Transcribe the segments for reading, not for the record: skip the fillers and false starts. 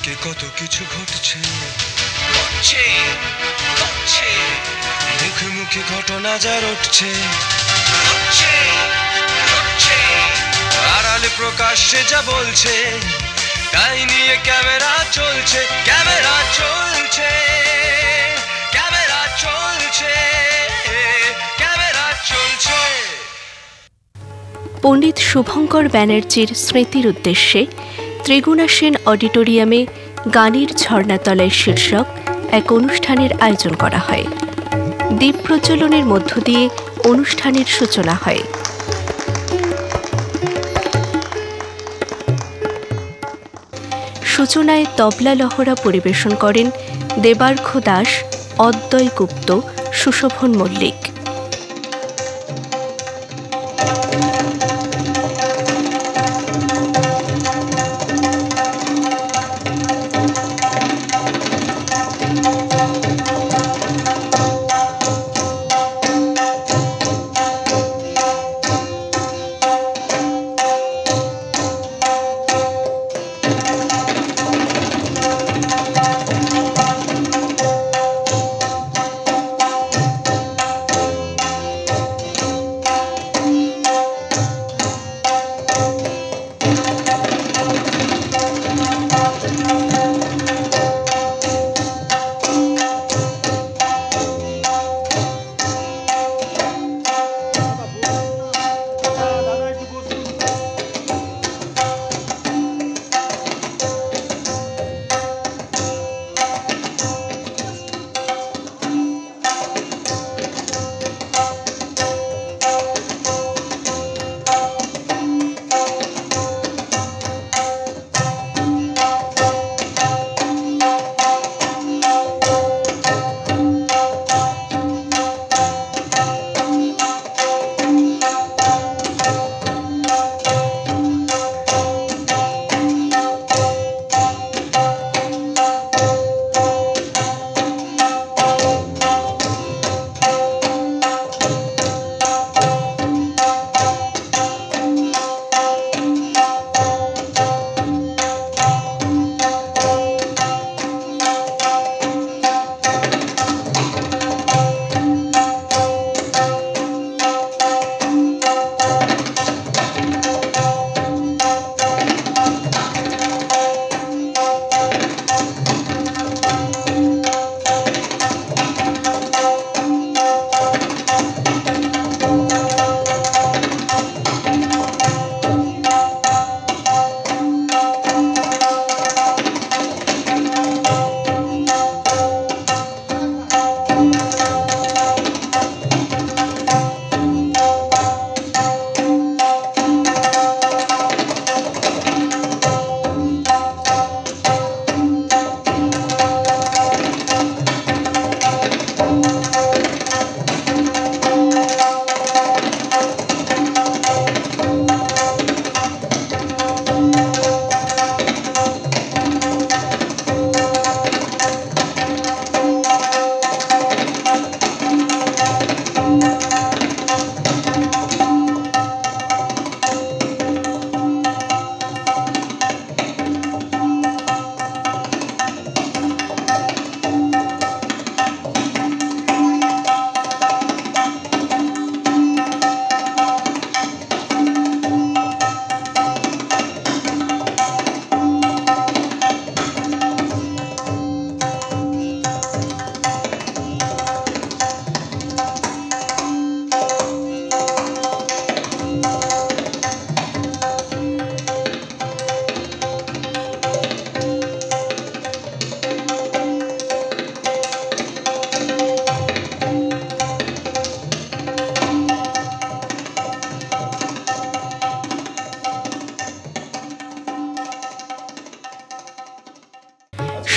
চারিদিকে কত কিছু ঘটছে, মুখে মুখে ঘটনা যা রটছে, আড়ালে প্রকাশ্যে যা বলছে, তাই নিয়ে ক্যামেরা চলছে, ক্যামেরা চলছে, ক্যামেরা চলছে, ক্যামেরা চলছে। পণ্ডিত শুভঙ্কর ব্যানার্জির স্মৃতির উদ্দেশ্যে ত্রিগুণা সেন অডিটোরিয়ামে গানের ঝর্ণাতলায় শীর্ষক এক অনুষ্ঠানের আয়োজন করা হয়। দীপ প্রজ্বলনের মধ্য দিয়ে অনুষ্ঠানের সূচনা হয়। সূচনায় তবলা লহরা পরিবেশন করেন দেবার্ঘ দাস, অদ্বয় গুপ্ত, সুশোভন মল্লিক।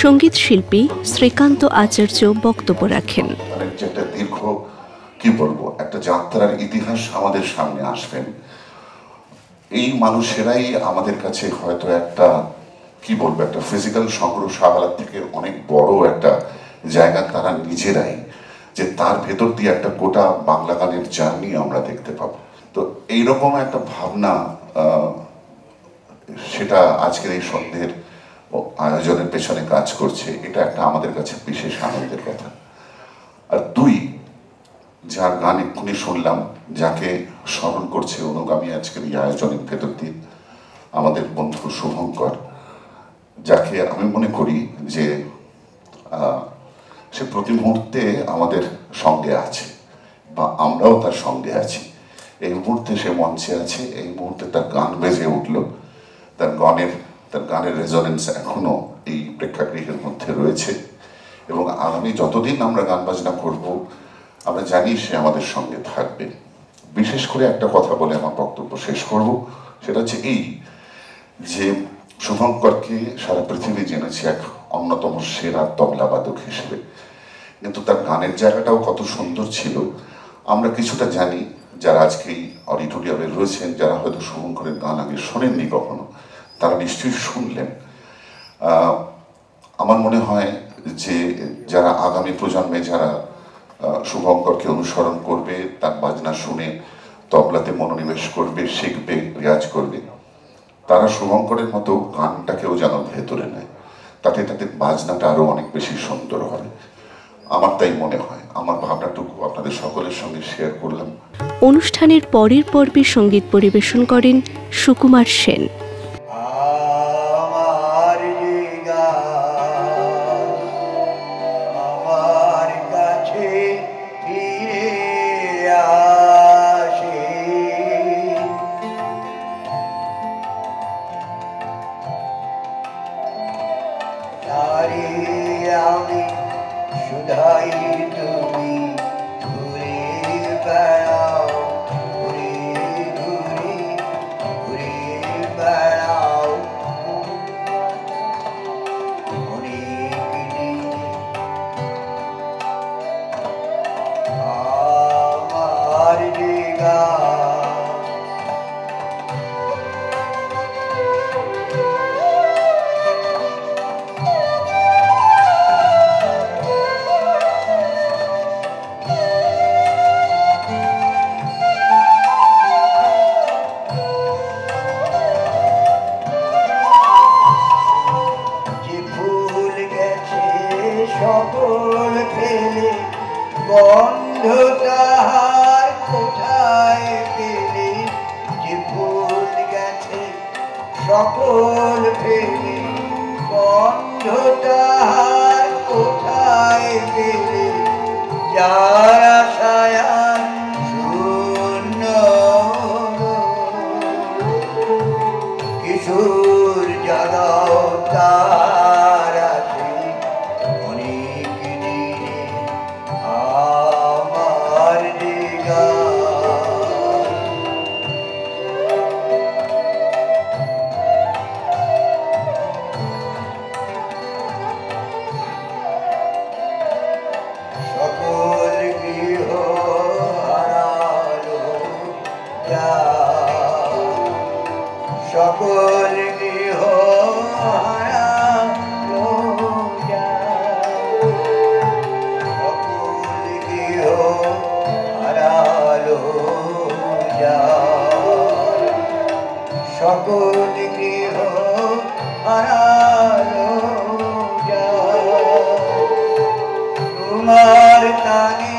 সঙ্গীত শিল্পী শ্রীকান্ত আচার্য বক্তব্য রাখেন। একটা দীর্ঘ কি বলবো একটা যাত্রার ইতিহাস আমাদের সামনে আসবেন। এই মানুষেরাই আমাদের কাছে হয়তো একটা কি বলবো একটা ফিজিক্যাল সংগ্রহশালা থেকে অনেক বড় একটা জায়গা তারা নিজেরাই, যে তার ভেতর দিয়ে একটা গোটা বাংলা গানের জার্নি আমরা দেখতে পাবো। তো এইরকম একটা ভাবনা সেটা আজকের এই সন্ধ্যের আয়োজনের পেছনে কাজ করছে, এটা একটা আমাদের কাছে বিশেষ আনন্দের কথা। আর দুই, যার গান এক্ষুনি শুনলাম, যাকে স্মরণ করছে অনুগামী আজকের এই আয়োজনের ভেতর দিয়ে, আমাদের বন্ধু শুভঙ্কর, যাকে আমি মনে করি যে সে প্রতি মুহূর্তে আমাদের সঙ্গে আছে বা আমরাও তার সঙ্গে আছি। এই মুহূর্তে সে মঞ্চে আছে, এই মুহূর্তে তার গান বেজে উঠল, তার গানের রেজোনেন্স এখনো এই প্রেক্ষাগৃহের মধ্যে রয়েছে এবং আগামী যতদিন আমরা গান বাজনা করব আমরা জানি সে আমাদের সঙ্গে থাকবে। বিশেষ করে একটা কথা বলে আমার বক্তব্য শেষ করব, সেটা হচ্ছে এই যে শুভঙ্করকে সারা পৃথিবী জেনেছে এক অন্যতম সেরা তবলাবাদক হিসেবে, কিন্তু তার গানের জায়গাটাও কত সুন্দর ছিল আমরা কিছুটা জানি। যারা আজকে এই অডিটোরিয়ামে রয়েছেন, যারা হয়তো শুভঙ্করের গান আগে শোনেননি কখনো, তারা নিশ্চয়ই শুনলেন। আমার মনে হয় যে যারা আগামী প্রজন্মে যারা শুভঙ্করকে অনুসরণ করবে, তার বাজনা শুনে তবলাতে মনোনিবেশ করবে, শিখবে, রেয়াজ করবে, তারা শুভঙ্করের মতো গানটাকেও যেন ভেতরে নেয়, তাতে তাদের বাজনাটা আরো অনেক বেশি সুন্দর হবে। আমার তাই মনে হয়। আমার ভাবনাটুকু আপনাদের সকলের সঙ্গে শেয়ার করলাম। অনুষ্ঠানের পরের পর্বে সঙ্গীত পরিবেশন করেন সুকুমার সেন। সকল ফেলে বন্ধটার কোথায় পেলে, যার আশায় শূন্য কিশোর জাগাও তার আছে অনেক দিনে আমার দিগা। সকল গৃহ হারালো যায়, সকল গৃহ হারালো যায়, সকল গৃহ হারালো যায়। তোমার টানে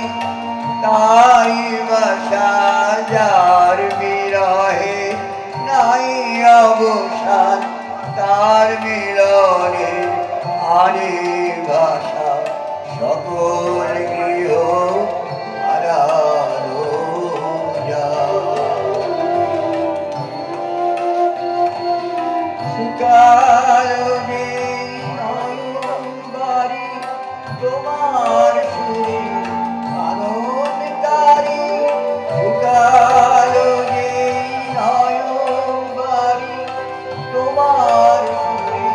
তাই বাসা যার বিরহে নাই অবসান, তার মিলনে আনে ভাষা সকল গৃহ হারালো যায়। বাড়ি তোমার সুরে আনন্দ তারি, সুকালো তোমার সুরে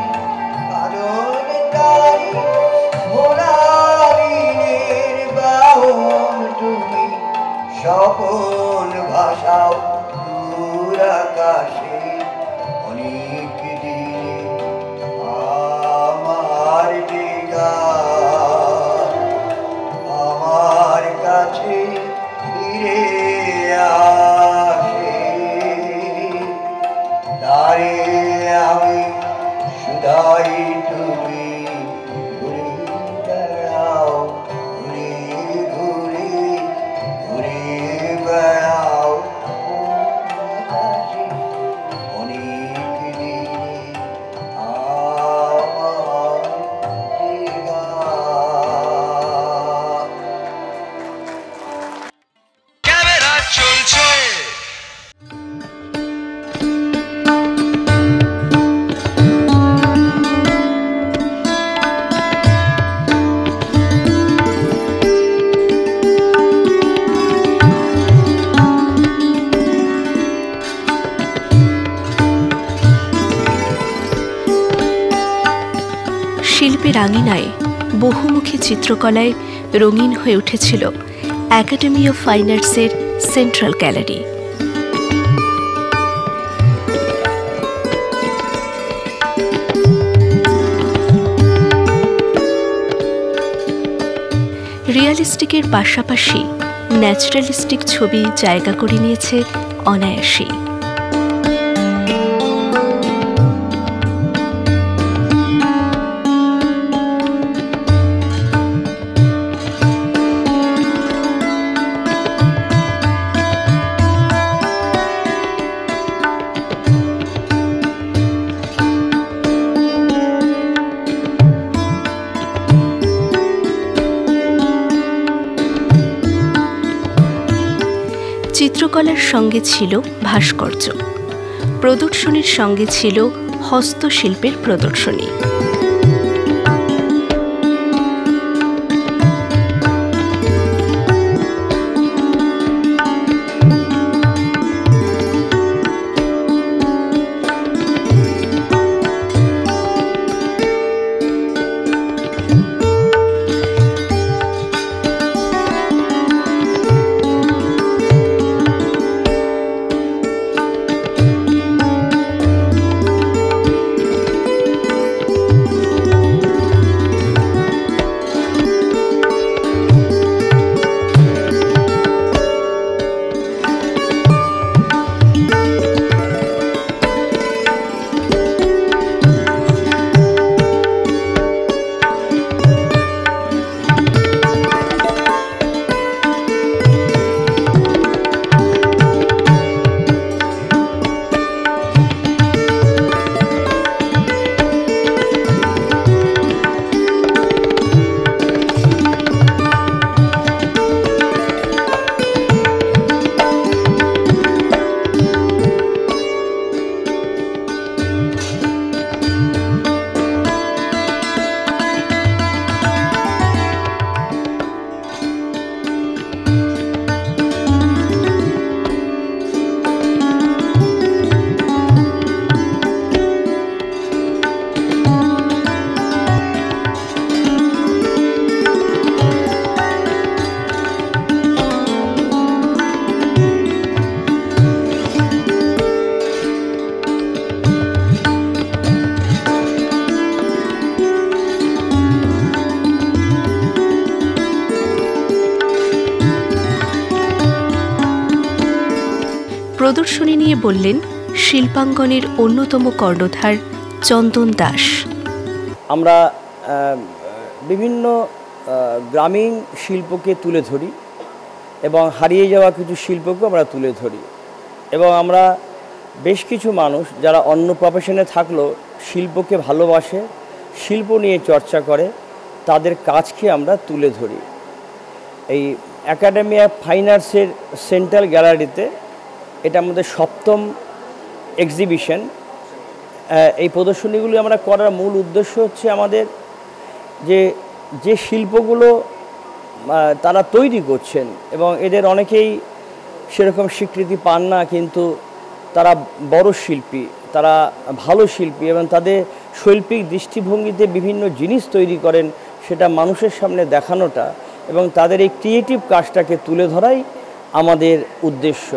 আনন্দ তারি, ভোলারিনের বাহন তুমি, স্বপন ভাষাও দূর আকাশে অনেক দিনে আমার দিগা, আমার কাছে ফিরে আসে। দাঁড়িয়ে আমি শুধাই তুমি ঘুরে বেড়াও, ঘুরে ঘুরে ঘুরে বেড়াও আকাশে অনেক দিনে আমার জায়গা। ক্যামেরা চলছে। শিল্পের আঙিনায় বহুমুখী চিত্রকলায় রঙিন হয়ে উঠেছিল একাডেমি অফ ফাইন আর্টসের সেন্ট্রাল গ্যালারি। রিয়ালিস্টিকের পাশাপাশি ন্যাচারালিস্টিক ছবি জায়গা করে নিয়েছে অনায়াসেই। চিত্রকলার সঙ্গে ছিল ভাস্কর্য, প্রদর্শনীর সঙ্গে ছিল হস্তশিল্পের প্রদর্শনী। প্রদর্শনী নিয়ে বললেন শিল্পাঙ্গনের অন্যতম কর্ণধার চন্দন দাস। আমরা বিভিন্ন গ্রামীণ শিল্পকে তুলে ধরি এবং হারিয়ে যাওয়া কিছু শিল্পকেও আমরা তুলে ধরি, এবং আমরা বেশ কিছু মানুষ যারা অন্য প্রফেশনে থাকলেও শিল্পকে ভালোবাসে, শিল্প নিয়ে চর্চা করে, তাদের কাজকে আমরা তুলে ধরি। এই একাডেমি অফ ফাইন আর্টসের সেন্ট্রাল গ্যালারিতে এটা আমাদের 7ম এক্সিবিশন। এই প্রদর্শনীগুলি আমরা করার মূল উদ্দেশ্য হচ্ছে আমাদের যে শিল্পগুলো তারা তৈরি করছেন এবং এদের অনেকেই সেরকম স্বীকৃতি পান না, কিন্তু তারা বড় শিল্পী, তারা ভালো শিল্পী এবং তাদের শৈল্পিক দৃষ্টিভঙ্গিতে বিভিন্ন জিনিস তৈরি করেন, সেটা মানুষের সামনে দেখানোটা এবং তাদের এই ক্রিয়েটিভ কাজটাকে তুলে ধরাই আমাদের উদ্দেশ্য।